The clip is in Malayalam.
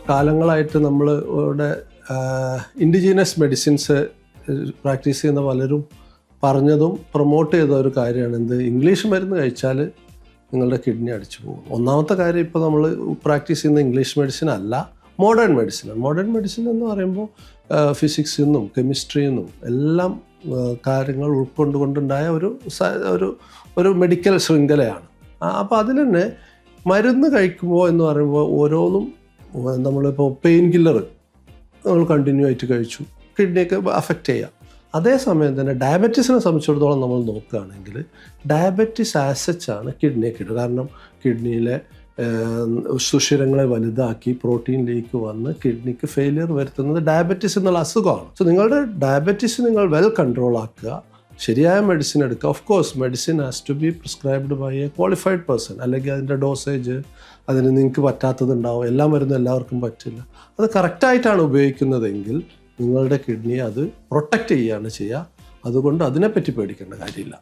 കാലങ്ങളായിട്ട് നമ്മൾ ഇവിടെ ഇൻഡിജീനസ് മെഡിസിൻസ് പ്രാക്ടീസ് ചെയ്യുന്ന പലരും പറഞ്ഞതും പ്രൊമോട്ട് ചെയ്ത ഒരു കാര്യമാണ് എന്ത്, ഇംഗ്ലീഷ് മരുന്ന് കഴിച്ചാൽ നിങ്ങളുടെ കിഡ്നി അടിച്ചു പോകും. ഒന്നാമത്തെ കാര്യം, ഇപ്പോൾ നമ്മൾ പ്രാക്ടീസ് ചെയ്യുന്ന ഇംഗ്ലീഷ് മെഡിസിൻ അല്ല, മോഡേൺ മെഡിസിനാണ്. മോഡേൺ മെഡിസിൻ എന്ന് പറയുമ്പോൾ ഫിസിക്സിൽ നിന്നും കെമിസ്ട്രിയിൽ നിന്നും എല്ലാം കാര്യങ്ങൾ ഉൾക്കൊണ്ടുകൊണ്ടുണ്ടായ ഒരു മെഡിക്കൽ ശൃംഖലയാണ്. അപ്പോൾ അതിൽ തന്നെ മരുന്ന് കഴിക്കുമ്പോൾ എന്ന് പറയുമ്പോൾ ഓരോന്നും, നമ്മളിപ്പോൾ പെയിൻ കില്ലർ നമ്മൾ കണ്ടിന്യൂ ആയിട്ട് കഴിച്ചു, കിഡ്നിയൊക്കെ അഫക്റ്റ് ചെയ്യാം. അതേസമയം തന്നെ ഡയബറ്റീസിനെ സംബന്ധിച്ചിടത്തോളം നമ്മൾ നോക്കുകയാണെങ്കിൽ ഡയബറ്റീസ് ആസച്ചാണ് കിഡ്നിയെ കിട്ടുക. കാരണം കിഡ്നിയിലെ സുഷിരങ്ങളെ വലുതാക്കി പ്രോട്ടീനിലേക്ക് വന്ന് കിഡ്നിക്ക് ഫെയിലിയർ വരുത്തുന്നത് ഡയബറ്റീസ് എന്നുള്ള അസുഖമാണ്. സോ നിങ്ങളുടെ ഡയബറ്റീസ് നിങ്ങൾ വെൽ കൺട്രോൾ ആക്കുക, ശരിയായ മെഡിസിൻ എടുക്കുക. Of course medicine has to be prescribed by a qualified person. അല്ലെങ്കിൽ അതിൻ്റെ ഡോസേജ് അതിന് നിങ്ങൾക്ക് പറ്റാത്തതുണ്ടാവും, എല്ലാ മരുന്നും എല്ലാവർക്കും പറ്റില്ല. അത് കറക്റ്റായിട്ടാണ് ഉപയോഗിക്കുന്നതെങ്കിൽ നിങ്ങളുടെ കിഡ്നിയെ അത് പ്രൊട്ടക്റ്റ് ചെയ്യുകയാണ് ചെയ്യുക. അതുകൊണ്ട് അതിനെപ്പറ്റി പേടിക്കേണ്ട കാര്യമില്ല.